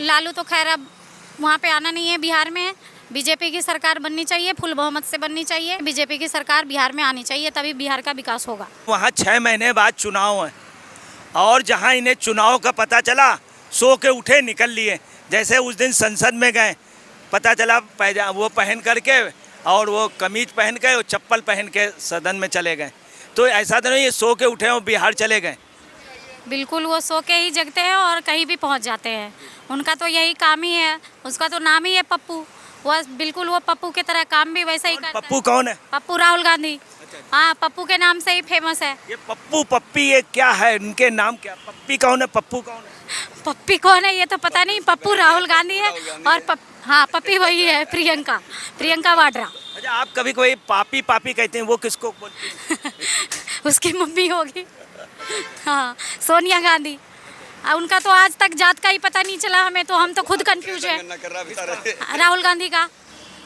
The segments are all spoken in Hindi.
लालू तो खैर अब वहाँ पे आना नहीं है। बिहार में बीजेपी की सरकार बननी चाहिए, फुल बहुमत से बननी चाहिए। बीजेपी की सरकार बिहार में आनी चाहिए, तभी बिहार का विकास होगा। वहाँ 6 महीने बाद चुनाव है और जहाँ इन्हें चुनाव का पता चला सो के उठे निकल लिए। जैसे उस दिन संसद में गए, पता चला वो पहन करके और वो कमीज पहन के और चप्पल पहन के सदन में चले गए। तो ऐसा तो नहीं ये सो के उठे और बिहार चले गए। बिल्कुल, वो सो के ही जगते हैं और कहीं भी पहुंच जाते हैं। उनका तो यही काम ही है, उसका तो नाम ही है पप्पू। वह बिल्कुल वो पप्पू की तरह काम भी वैसा ही करता है। पप्पू कौन है? पप्पू राहुल गांधी। हाँ, पप्पू के नाम से ही फेमस है। ये पप्पू पप्पी ये क्या है, इनके नाम क्या? पप्पी कौन है, पप्पू कौन है? पप्पी कौन है ये तो पता नहीं। पप्पू राहुल गांधी है और हाँ, पप्पी वही है, प्रियंका वाड्रा। अच्छा, आप कभी कोई पापी पापी कहते हैं, वो किसको बोलते हैं? उसकी मम्मी होगी, हाँ, सोनिया गांधी। उनका तो आज तक जात का ही पता नहीं चला हमें, तो हम तो खुद कंफ्यूज है। राहुल गांधी का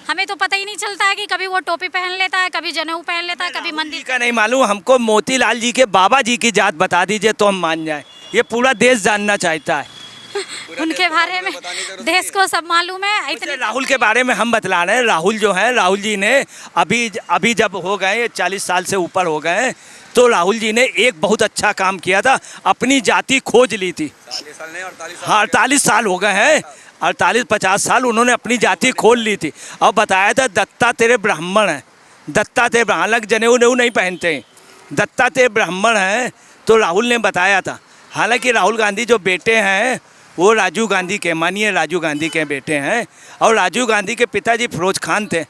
हमें तो पता ही नहीं चलता है कि कभी वो टोपी पहन लेता है, कभी जनेऊ पहन लेता है, कभी मंदिर का नहीं मालूम हमको। मोतीलाल जी के बाबा जी की जात बता दीजिए तो हम मान जाए। ये पूरा देश जानना चाहता है। उनके बारे में देश को सब मालूम है। इतने राहुल के बारे में हम बतला रहे हैं। राहुल जो है, राहुल जी ने अभी जब हो गए 40 साल से ऊपर हो गए, तो राहुल जी ने एक बहुत अच्छा काम किया था, अपनी जाति खोज ली थी। 48 साल हो गए हैं, 48-50 साल उन्होंने अपनी जाति खोल ली थी और बताया था दत्ता तेरे ब्राह्मण हैं, दत्ता तेरे ब्राह्मण। अलग जनेऊ नहीं पहनते हैं, दत्ता तेरे ब्राह्मण हैं, तो राहुल ने बताया था। हालांकि राहुल गांधी जो बेटे हैं वो राजीव गांधी के, मानिए राजीव गांधी के बेटे हैं, और राजीव गांधी के पिताजी फिरोज खान थे।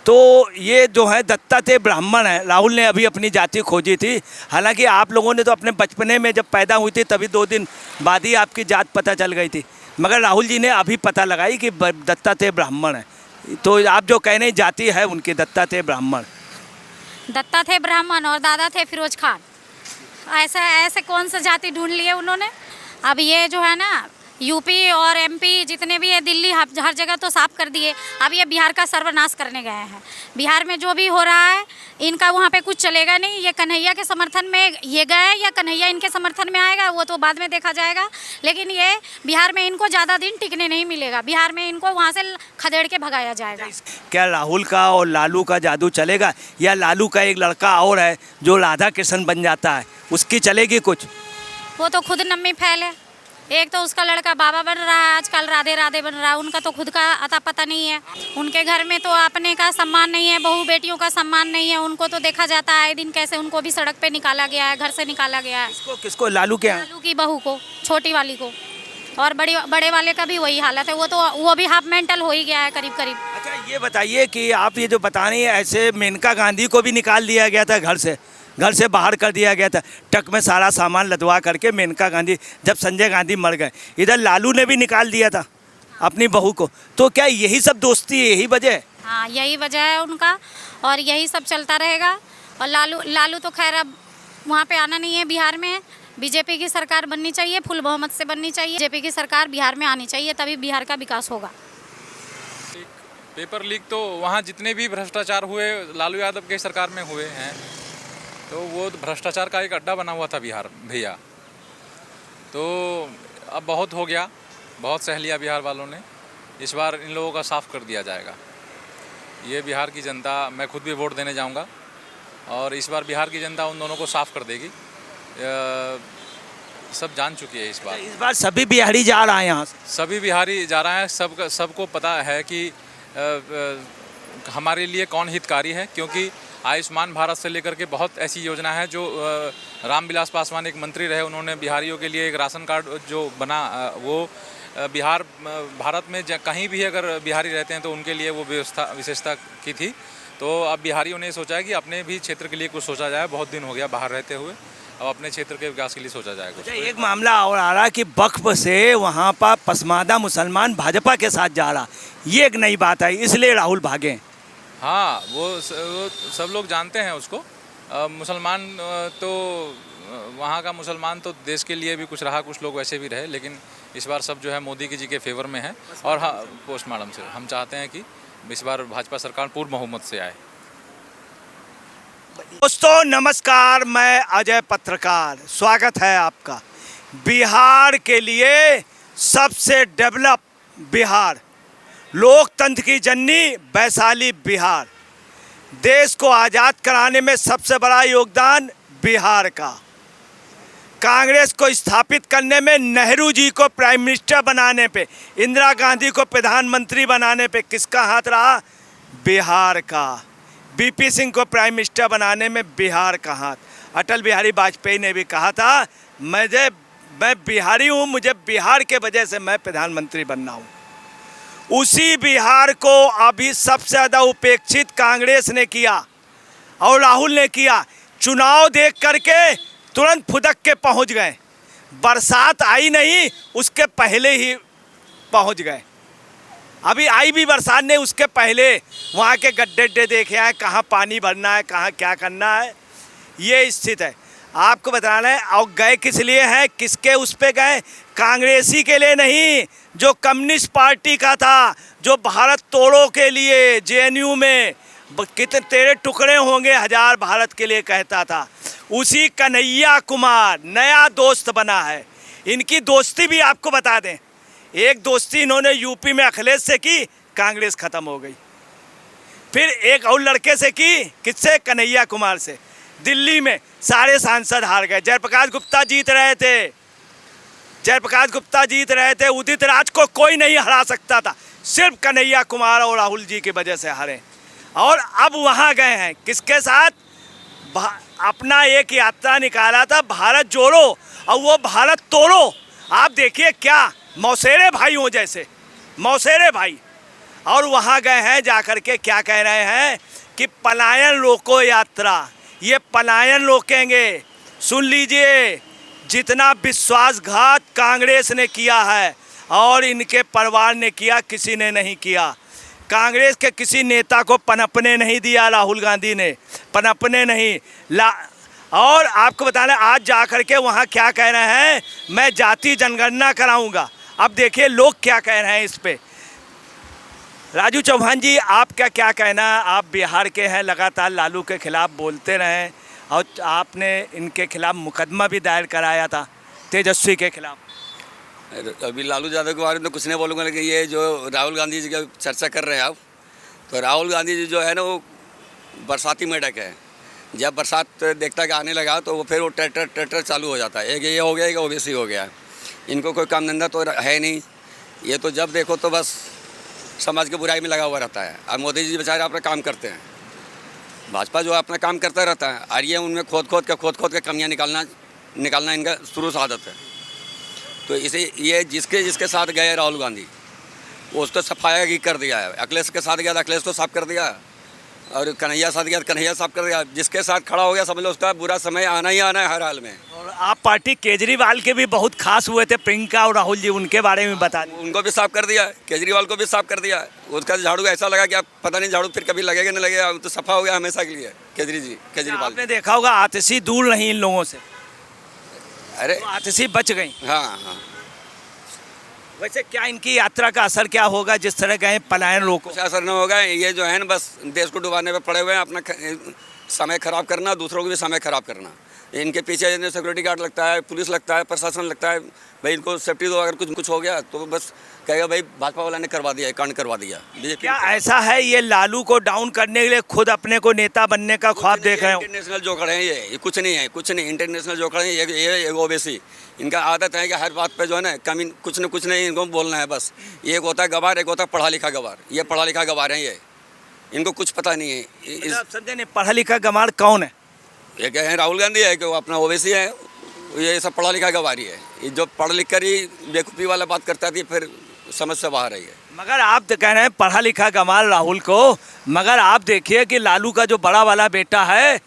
तो ये जो है दत्तात्रेय ब्राह्मण है। राहुल ने अभी अपनी जाति खोजी थी। हालांकि आप लोगों ने तो अपने बचपने में जब पैदा हुई थी तभी 2 दिन बाद ही आपकी जात पता चल गई थी, मगर राहुल जी ने अभी पता लगाई कि दत्तात्रेय ब्राह्मण है। तो आप जो कह रहे हैं जाति है उनकी दत्तात्रेय ब्राह्मण। दत्ता थे ब्राह्मण और दादा थे फिरोज खान। ऐसे कौन सा जाति ढूंढ लिए उन्होंने। अब ये जो है ना, यूपी और एमपी जितने भी है, दिल्ली, हर जगह तो साफ कर दिए। अब ये बिहार का सर्वनाश करने गए हैं। बिहार में जो भी हो रहा है इनका वहाँ पे कुछ चलेगा नहीं। ये कन्हैया के समर्थन में ये गए या कन्हैया इनके समर्थन में आएगा वो तो बाद में देखा जाएगा, लेकिन ये बिहार में इनको ज़्यादा दिन टिकने नहीं मिलेगा। बिहार में इनको वहाँ से खदेड़ के भगाया जाएगा। क्या राहुल का और लालू का जादू चलेगा, या लालू का एक लड़का और है जो राधा कृष्ण बन जाता है, उसकी चलेगी कुछ? वो तो खुद नम्मी फैल है। एक तो उसका लड़का बाबा बन रहा है आजकल, राधे राधे बन रहा है। उनका तो खुद का अता पता नहीं है। उनके घर में तो अपने का सम्मान नहीं है, बहू बेटियों का सम्मान नहीं है। उनको तो देखा जाता है दिन कैसे उनको भी सड़क पे निकाला गया है, घर से निकाला गया है। किसको? लालू के? लालू की बहू को, छोटी वाली को। और बड़े वाले का भी वही हालत है। वो भी हाफ मेंटल हो ही गया है करीब करीब। अच्छा, ये बताइए कि आप ये जो बता रही हैं, ऐसे मेनका गांधी को भी निकाल दिया गया था, घर से बाहर कर दिया गया था, ट्रक में सारा सामान लदवा करके। मेनका गांधी जब संजय गांधी मर गए, इधर लालू ने भी निकाल दिया था अपनी बहू को। तो क्या यही सब दोस्ती है, यही वजह है? हाँ, यही वजह है उनका और यही सब चलता रहेगा। और लालू तो खैर अब वहाँ पे आना नहीं है। बिहार में बीजेपी की सरकार बननी चाहिए, फुल बहुमत से बननी चाहिए। बीजेपी की सरकार बिहार में आनी चाहिए, तभी बिहार का विकास होगा। पेपर लीक तो वहाँ जितने भी भ्रष्टाचार हुए लालू यादव के सरकार में हुए हैं, तो वो भ्रष्टाचार का एक अड्डा बना हुआ था बिहार भैया। तो अब बहुत हो गया, बहुत सह लिया बिहार वालों ने। इस बार इन लोगों का साफ कर दिया जाएगा। ये बिहार की जनता, मैं खुद भी वोट देने जाऊंगा और इस बार बिहार की जनता उन दोनों को साफ कर देगी। सब जान चुकी है इस बार सभी बिहारी जा रहा है यहाँ से। सभी बिहारी जा रहा है। सबको पता है कि हमारे लिए कौन हितकारी है, क्योंकि आयुष्मान भारत से लेकर के बहुत ऐसी योजना है जो रामविलास पासवान एक मंत्री रहे, उन्होंने बिहारियों के लिए एक राशन कार्ड जो बना, वो भारत में कहीं भी अगर बिहारी रहते हैं तो उनके लिए वो विशेषता की थी। तो अब बिहारियों ने सोचा है कि अपने भी क्षेत्र के लिए कुछ सोचा जाए। बहुत दिन हो गया बाहर रहते हुए, अब अपने क्षेत्र के विकास के लिए सोचा जाएगा। अच्छा, एक मामला और आ रहा कि वक्फ से वहाँ पर पसमानदा मुसलमान भाजपा के साथ जा रहा, ये एक नई बात है, इसलिए राहुल भागे। हाँ, वो सब लोग जानते हैं उसको। मुसलमान तो वहाँ का मुसलमान तो देश के लिए भी कुछ रहा, कुछ लोग वैसे भी रहे, लेकिन इस बार सब जो है मोदी जी के फेवर में है। और हाँ, पोस्टमार्टम से हम चाहते हैं कि इस बार भाजपा सरकार पूर्ण बहुमत से आए। दोस्तों नमस्कार, मैं अजय पत्रकार, स्वागत है आपका। बिहार के लिए सबसे डेवलप बिहार, लोकतंत्र की जननी वैशाली बिहार, देश को आज़ाद कराने में सबसे बड़ा योगदान बिहार का, कांग्रेस को स्थापित करने में नेहरू जी को प्राइम मिनिस्टर बनाने पे, इंदिरा गांधी को प्रधानमंत्री बनाने पे किसका हाथ रहा? बिहार का। बीपी सिंह को प्राइम मिनिस्टर बनाने में बिहार का हाथ। अटल बिहारी वाजपेयी ने भी कहा था मैं बिहारी हूँ, मुझे बिहार के वजह से मैं प्रधानमंत्री बनना हूँ। उसी बिहार को अभी सबसे ज़्यादा उपेक्षित कांग्रेस ने किया और राहुल ने किया। चुनाव देख करके तुरंत फुदक के पहुंच गए, बरसात आई नहीं उसके पहले ही पहुंच गए। अभी आई भी बरसात नहीं, उसके पहले वहाँ के गड्ढे देखे आए, कहाँ पानी भरना है, कहाँ क्या करना है, ये स्थिति है। आपको बताना है। और गए किस लिए हैं, किसके उस पे गए? कांग्रेसी के लिए नहीं, जो कम्युनिस्ट पार्टी का था, जो भारत तोड़ो के लिए जेएनयू में कितने तेरे टुकड़े होंगे हजार भारत के लिए कहता था, उसी कन्हैया कुमार नया दोस्त बना है। इनकी दोस्ती भी आपको बता दें, एक दोस्ती इन्होंने यूपी में अखिलेश से की, कांग्रेस खत्म हो गई। फिर एक और लड़के से की, किससे? कन्हैया कुमार से। दिल्ली में सारे सांसद हार गए। जयप्रकाश गुप्ता जीत रहे थे, जयप्रकाश गुप्ता जीत रहे थे, उदित राज को कोई नहीं हरा सकता था, सिर्फ कन्हैया कुमार और राहुल जी की वजह से हारे। और अब वहाँ गए हैं किसके साथ? अपना एक यात्रा निकाला था भारत जोड़ो, और वो भारत तोड़ो। आप देखिए क्या मौसेरे भाई हो, जैसे मौसेरे भाई। और वहाँ गए हैं, जाकर के क्या कह रहे हैं कि पलायन रोको यात्रा, ये पलायन रोकेंगे। सुन लीजिए, जितना विश्वासघात कांग्रेस ने किया है और इनके परिवार ने किया, किसी ने नहीं किया। कांग्रेस के किसी नेता को पनपने नहीं दिया राहुल गांधी ने, पनपने नहीं और आपको बताना, आज जाकर के वहाँ क्या कह रहे हैं, मैं जाति जनगणना कराऊंगा। अब देखिए लोग क्या कह रहे हैं इस पे। राजू चौहान जी, आपका क्या कहना है? आप बिहार के हैं, लगातार लालू के खिलाफ बोलते रहे और आपने इनके खिलाफ मुकदमा भी दायर कराया था, तेजस्वी के खिलाफ। अभी लालू यादव के बारे में तो कुछ नहीं बोलूँगा, लेकिन ये जो राहुल गांधी जी की चर्चा कर रहे हैं आप, तो राहुल गांधी जी जो है ना, वो बरसाती मेढक है। जब बरसात देखता कि आने लगा तो वो फिर वो ट्रैक्टर चालू हो जाता है। एक ये हो गया, एक ओबीसी हो गया। इनको कोई काम धंधा तो है नहीं, ये तो जब देखो तो बस समाज की बुराई में लगा हुआ रहता है। अब मोदी जी बेचारे अपना काम करते हैं, भाजपा जो अपना काम करता रहता है, और ये उनमें खोद खोद के कमियाँ निकालना इनका शुरू से आदत है। तो इसे ये जिसके साथ गए राहुल गांधी, वो उसको सफाया ही कर दिया है। अखिलेश के साथ गया तो अखिलेश को साफ कर दिया, और कन्हैया साथ गया तो कन्हैया साफ कर दिया। जिसके साथ खड़ा हो गया समझ लो उसका बुरा समय आना ही आना है हर हाल में। और आप पार्टी केजरीवाल के भी बहुत खास हुए थे, प्रियंका और राहुल जी, उनके बारे में बता दें। उनको भी साफ कर दिया, केजरीवाल को भी साफ कर दिया। उसका झाड़ू ऐसा लगा कि आप पता नहीं झाड़ू फिर कभी लगेगा नहीं लगेगा, तो सफा हो गया हमेशा के लिए केजरीवाल। आपने देखा होगा आतिशी दूर नहीं इन लोगों से, अरे तो आतिशी बच गई। हाँ। वैसे क्या इनकी यात्रा का असर क्या होगा, जिस तरह गए पलायन रोको? कुछ असर नहीं होगा। ये जो है ना, बस देश को डुबाने पे पड़े हुए हैं, अपना समय खराब करना, दूसरों को भी समय खराब करना। इनके पीछे सिक्योरिटी गार्ड लगता है, पुलिस लगता है, प्रशासन लगता है, भाई इनको सेफ्टी दो। अगर कुछ हो गया तो बस कहेगा भाई भाजपा वाला ने करवा दिया, कांड करवा दिया। क्या ऐसा है ये लालू को डाउन करने के लिए खुद अपने को नेता बनने का ख्वाब देख रहे हो? इंटरनेशनल जो खड़े हैं ये कुछ नहीं है, कुछ नहीं। इंटरनेशनल जो खड़े हैं ये ओबीसी, इनका आदत है कि हर बात पे जो है ना कमी कुछ न कुछ नहीं इनको बोलना है बस। एक होता है गवार, एक होता है पढ़ा लिखा गवार। ये पढ़ा लिखा गवार है, ये इनको कुछ पता नहीं है। समझे नहीं, पढ़ा लिखा गवार कौन है? ये क्या है, राहुल गांधी है कि वो अपना ओबीसी है, ये सब पढ़ा लिखा गवारी है। ये जो पढ़ लिख कर ही बेवकूफ़ी वाला बात करता थी, फिर समझ से बाहर है। मगर आप तो कह रहे हैं पढ़ा लिखा गंवार राहुल को, मगर आप देखिए कि लालू का जो बड़ा वाला बेटा है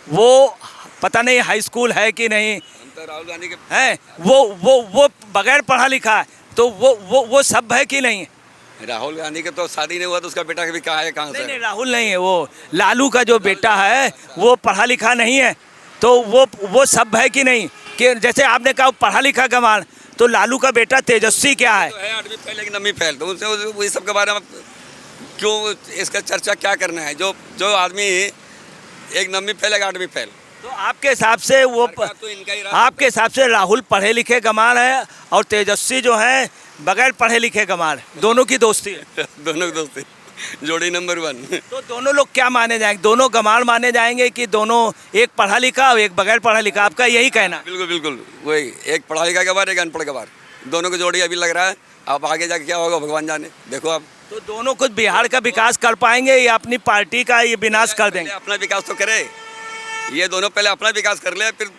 वो पता नहीं हाई स्कूल है कि नहीं, तो राहुल गांधी के है वो बगैर पढ़ा लिखा है, तो वो सब है कि नहीं? राहुल गांधी के तो शादी नहीं हुआ तो उसका बेटा भी कहाँ है, कहाँ से? नहीं, राहुल नहीं है, वो लालू का जो बेटा है वो पढ़ा लिखा नहीं है, तो वो सब है कि नहीं? कि जैसे आपने कहा पढ़ा लिखा गंवार, तो लालू का बेटा तेजस्वी क्या है? तो है 8वीं फेल एक 9वीं फेल, तो उस सब के बारे में क्यों इसका चर्चा क्या करना है? जो आदमी एक 9वीं फेल एक 8वीं फेल, तो आपके हिसाब से वो तो इनका ही रहा। आपके हिसाब से राहुल पढ़े लिखे गंवार है और तेजस्वी जो है बगैर पढ़े लिखे गंवार है, दोनों की दोस्ती है। दोनों की दोस्ती, जोड़ी नंबर 1। तो दोनों लोग क्या माने जाएंगे, दोनों गंवार माने जाएंगे कि दोनों, एक पढ़ा लिखा और एक बगैर पढ़ा लिखा, आपका यही कहना? बिल्कुल बिल्कुल वही, एक पढ़ा लिखा गवार, एक अनपढ़ गवार, दोनों की जोड़ी अभी लग रहा है। अब आगे जाके क्या होगा भगवान जाने, देखो आप। तो दोनों कुछ बिहार का विकास कर पाएंगे या अपनी पार्टी का ये विनाश कर देंगे? पहले अपना विकास तो करे, ये दोनों पहले अपना विकास कर ले, फिर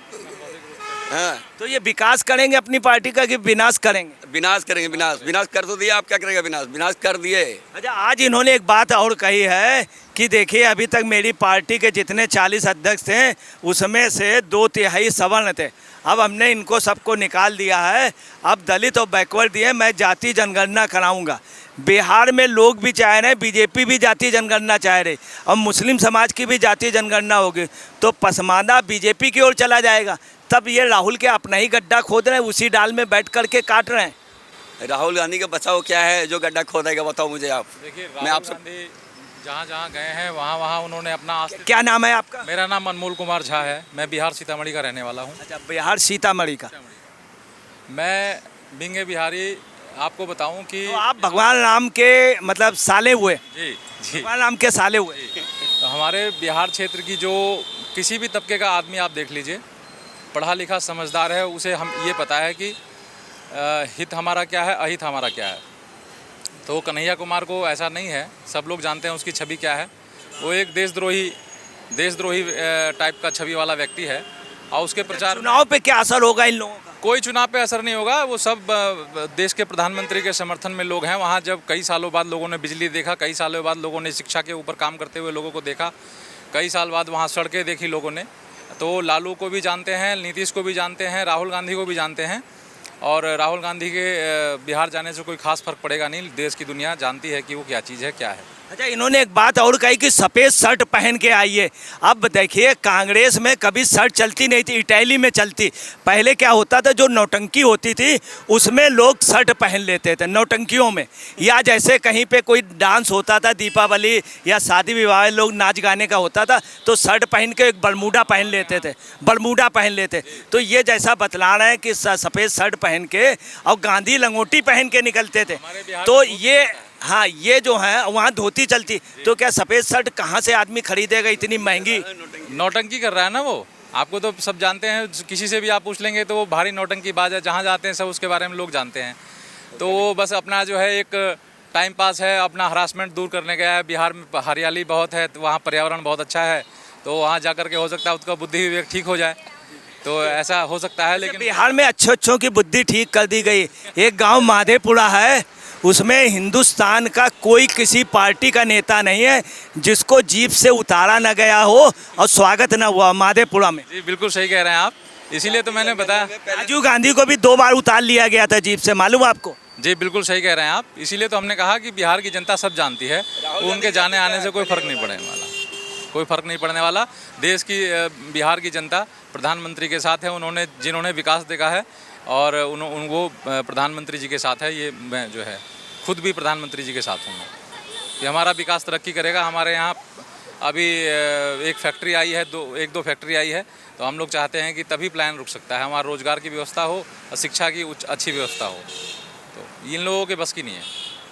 हाँ तो ये विकास करेंगे अपनी पार्टी का कि विनाश करेंगे? विनाश करेंगे। विनाश कर तो दिया, आप क्या करेगा? विनाश कर दिए। अच्छा, आज इन्होंने एक बात और कही है कि देखिए अभी तक मेरी पार्टी के जितने 40 अध्यक्ष थे उसमें से 2/3 सवर्ण थे, अब हमने इनको सबको निकाल दिया है, अब दलित और बैकवर्ड दिए, मैं जाति जनगणना कराऊंगा। बिहार में लोग भी चाह रहे हैं, बीजेपी भी जाति जनगणना चाह रही, और मुस्लिम समाज की भी जाति जनगणना होगी, तो पसमानदा बीजेपी की ओर चला जाएगा। तब ये राहुल के अपना ही गड्ढा खोद रहे हैं, उसी डाल में बैठ करके काट रहे हैं। राहुल गांधी का बचाव क्या है जो गड्ढा खोदेगा, बताओ मुझे आप। देखिए, मैं आपसे जहाँ जहाँ गए हैं वहाँ वहाँ उन्होंने अपना क्या नाम है आपका? मेरा नाम अनमोल कुमार झा है, मैं बिहार सीतामढ़ी का रहने वाला हूँ। अच्छा, बिहार सीतामढ़ी का। मैं बिंगे बिहारी आपको बताऊं कि तो आप भगवान राम के मतलब साले हुए? जी जी, भगवान राम के साले हुए। तो हमारे बिहार क्षेत्र की जो किसी भी तबके का आदमी आप देख लीजिए, पढ़ा लिखा समझदार है, उसे हम ये पता है कि हित हमारा क्या है, अहित हमारा क्या है। तो कन्हैया कुमार को ऐसा नहीं है, सब लोग जानते हैं उसकी छवि क्या है। वो एक देशद्रोही टाइप का छवि वाला व्यक्ति है, और उसके प्रचार चुनाव पे क्या असर होगा इन लोगों का? कोई चुनाव पे असर नहीं होगा। वो सब देश के प्रधानमंत्री के समर्थन में लोग हैं। वहाँ जब कई सालों बाद लोगों ने बिजली देखा, कई सालों बाद लोगों ने शिक्षा के ऊपर काम करते हुए लोगों को देखा, कई साल बाद वहाँ सड़कें देखी लोगों ने, तो लालू को भी जानते हैं, नीतीश को भी जानते हैं, राहुल गांधी को भी जानते हैं। और राहुल गांधी के बिहार जाने से कोई खास फर्क पड़ेगा नहीं, देश की दुनिया जानती है कि वो क्या चीज़ है, क्या है। अच्छा, इन्होंने एक बात और कही कि सफ़ेद शर्ट पहन के आइए। अब देखिए, कांग्रेस में कभी शर्ट चलती नहीं थी, इटैली में चलती। पहले क्या होता था, जो नौटंकी होती थी उसमें लोग शर्ट पहन लेते थे, नौटंकियों में, या जैसे कहीं पे कोई डांस होता था, दीपावली या शादी विवाह लोग नाच गाने का होता था, तो शर्ट पहन के एक बरमूडा पहन लेते थे, बरमूडा पहन लेते। तो ये जैसा बतला रहे हैं कि सफ़ेद शर्ट पहन के, और गांधी लंगोटी पहन के निकलते थे। तो ये, हाँ, ये जो है वहाँ धोती चलती, तो क्या सफ़ेद शर्ट कहाँ से आदमी खरीदेगा इतनी महंगी? नौटंकी कर रहा है ना वो, आपको तो सब जानते हैं, किसी से भी आप पूछ लेंगे तो वो भारी नौटंकी बाज है, जहाँ जाते हैं सब उसके बारे में लोग जानते हैं। तो वो बस अपना जो है एक टाइम पास है, अपना हरासमेंट दूर करने गया है। बिहार में हरियाली बहुत है, तो वहाँ पर्यावरण बहुत अच्छा है, तो वहाँ जा कर के हो सकता है उसका बुद्धि विवेक ठीक हो जाए, तो ऐसा हो सकता है। लेकिन बिहार में अच्छों की बुद्धि ठीक कर दी गई। एक गांव माधेपुरा है, उसमें हिंदुस्तान का कोई किसी पार्टी का नेता नहीं है जिसको जीप से उतारा न गया हो और स्वागत न हुआ माधेपुरा में। जी बिल्कुल सही कह रहे हैं आप, इसीलिए तो मैंने बताया। राजीव गांधी को भी 2 बार उतार लिया गया था जीप से, मालूम आपको? जी बिल्कुल सही कह रहे हैं आप, इसीलिए तो हमने कहा कि बिहार की जनता सब जानती है, उनके जाने आने से कोई फर्क नहीं पड़ने वाला, कोई फर्क नहीं पड़ने वाला। देश की बिहार की जनता प्रधानमंत्री के साथ है, उन्होंने जिन्होंने विकास देखा है, और वो प्रधानमंत्री जी के साथ है। ये मैं जो है खुद भी प्रधानमंत्री जी के साथ हूँ कि हमारा विकास तरक्की करेगा। हमारे यहाँ अभी एक फैक्ट्री आई है, एक दो फैक्ट्री आई है, तो हम लोग चाहते हैं कि तभी प्लान रुक सकता है, हमारा रोजगार की व्यवस्था हो और शिक्षा की अच्छी व्यवस्था हो। तो इन लोगों के बस की नहीं है,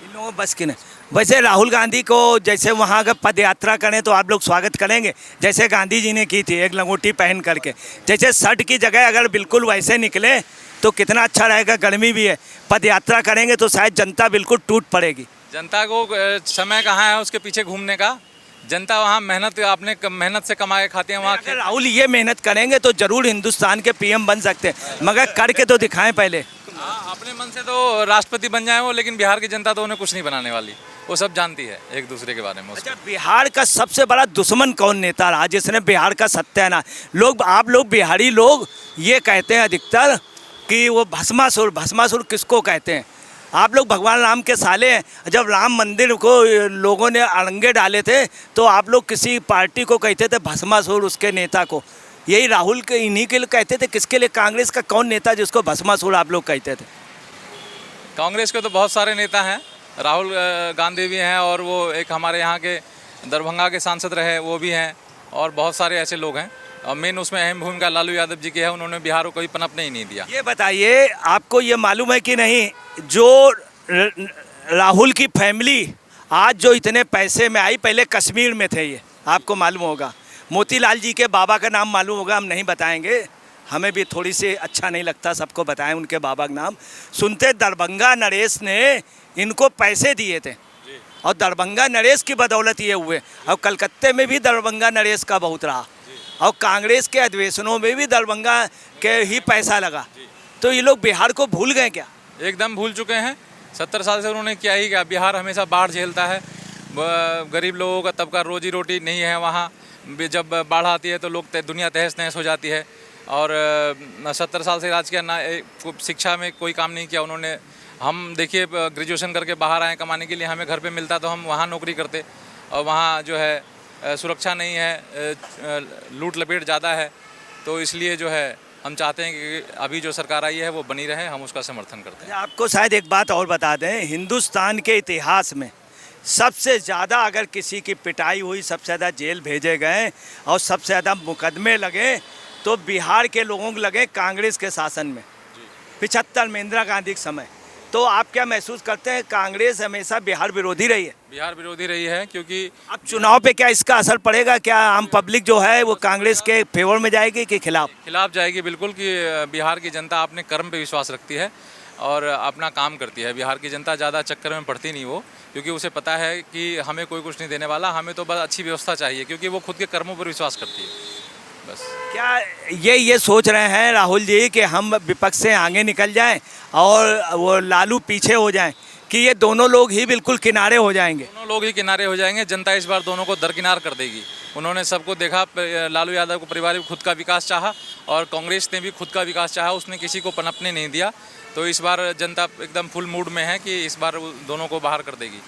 इन लोगों को बस की नहीं। वैसे राहुल गांधी को जैसे वहाँ अगर पद यात्रा करें तो आप लोग स्वागत करेंगे, जैसे गांधी जी ने की थी एक लंगोटी पहन करके, जैसे शर्ट की जगह अगर बिल्कुल वैसे निकले तो कितना अच्छा रहेगा। गर्मी भी है, पद यात्रा करेंगे तो शायद जनता बिल्कुल टूट पड़ेगी। जनता को समय कहाँ है उसके पीछे घूमने का, जनता वहाँ मेहनत से कमा के खाते हैं। वहाँ अगर राहुल ये मेहनत करेंगे तो जरूर हिंदुस्तान के पीएम बन सकते हैं, मगर करके तो दिखाएं पहले। अपने मन से तो राष्ट्रपति बन जाए वो, लेकिन बिहार की जनता तो उन्हें कुछ नहीं बनाने वाली, वो सब जानती है एक दूसरे के बारे में। अच्छा, बिहार का सबसे बड़ा दुश्मन कौन नेता रहा जिसने बिहार का सत्यानाश? आप लोग बिहारी लोग ये कहते हैं अधिकतर कि वो भस्मासुर किसको कहते हैं? आप लोग भगवान राम के साले हैं। जब राम मंदिर को लोगों ने अड़ंगे डाले थे तो आप लोग किसी पार्टी को कहते थे भस्मासुर, उसके नेता को। यही राहुल के इन्हीं के लिए कहते थे, किसके लिए? कांग्रेस का कौन नेता जिसको भस्मासुर आप लोग कहते थे? कांग्रेस के तो बहुत सारे नेता हैं, राहुल गांधी भी हैं, और वो एक हमारे यहाँ के दरभंगा के सांसद रहे वो भी हैं, और बहुत सारे ऐसे लोग हैं। और मेन उसमें अहम भूमिका लालू यादव जी की है, उन्होंने बिहार को कोई पनपने ही नहीं दिया। ये बताइए, आपको ये मालूम है कि नहीं, जो राहुल की फैमिली आज जो इतने पैसे में आई, पहले कश्मीर में थे, ये आपको मालूम होगा। मोतीलाल जी के बाबा का नाम मालूम होगा, हम नहीं बताएंगे, हमें भी थोड़ी सी अच्छा नहीं लगता सबको बताएं उनके बाबा का नाम। सुनते दरभंगा नरेश ने इनको पैसे दिए थे और दरभंगा नरेश की बदौलत ये हुए। और कलकत्ते में भी दरभंगा नरेश का बहुत रहा और कांग्रेस के अधिवेशनों में भी दरभंगा के ही पैसा लगा। तो ये लोग बिहार को भूल गए क्या? एकदम भूल चुके हैं। 70 साल से उन्होंने क्या ही किया। बिहार हमेशा बाढ़ झेलता है, गरीब लोगों का तबका रोजी रोटी नहीं है वहाँ। जब बाढ़ आती है तो लोग दुनिया तहस नहस हो जाती है। और 70 साल से राज किया ना, शिक्षा में कोई काम नहीं किया उन्होंने। हम देखिए ग्रेजुएशन करके बाहर आए कमाने के लिए, हमें घर पे मिलता तो हम वहाँ नौकरी करते, और वहाँ जो है सुरक्षा नहीं है, लूट लपेट ज़्यादा है। तो इसलिए जो है हम चाहते हैं कि अभी जो सरकार आई है वो बनी रहे, हम उसका समर्थन करते हैं। आपको शायद एक बात और बता दें, हिंदुस्तान के इतिहास में सबसे ज़्यादा अगर किसी की पिटाई हुई, सबसे ज़्यादा जेल भेजे गए और सबसे ज़्यादा मुकदमे लगे तो बिहार के लोगों को लगे कांग्रेस के शासन में 75 में, इंदिरा गांधी के समय। तो आप क्या महसूस करते हैं, कांग्रेस हमेशा बिहार विरोधी रही है? बिहार विरोधी रही है, क्योंकि अब चुनाव पे क्या इसका असर पड़ेगा? क्या आम पब्लिक जो है वो कांग्रेस के फेवर में जाएगी कि खिलाफ जाएगी? बिल्कुल, कि बिहार की जनता अपने कर्म पे विश्वास रखती है और अपना काम करती है। बिहार की जनता ज़्यादा चक्कर में पड़ती नहीं वो, क्योंकि उसे पता है कि हमें कोई कुछ नहीं देने वाला, हमें तो बस अच्छी व्यवस्था चाहिए, क्योंकि वो खुद के कर्मों पर विश्वास करती है बस। क्या ये सोच रहे हैं राहुल जी कि हम विपक्ष से आगे निकल जाएं और वो लालू पीछे हो जाएं, कि ये दोनों लोग ही बिल्कुल किनारे हो जाएंगे? दोनों लोग ही किनारे हो जाएंगे। जनता इस बार दोनों को दरकिनार कर देगी। उन्होंने सबको देखा, लालू यादव को परिवार भी खुद का विकास चाहा और कांग्रेस ने भी खुद का विकास चाहा, उसने किसी को पनपने नहीं दिया। तो इस बार जनता एकदम फुल मूड में है कि इस बार दोनों को बाहर कर देगी।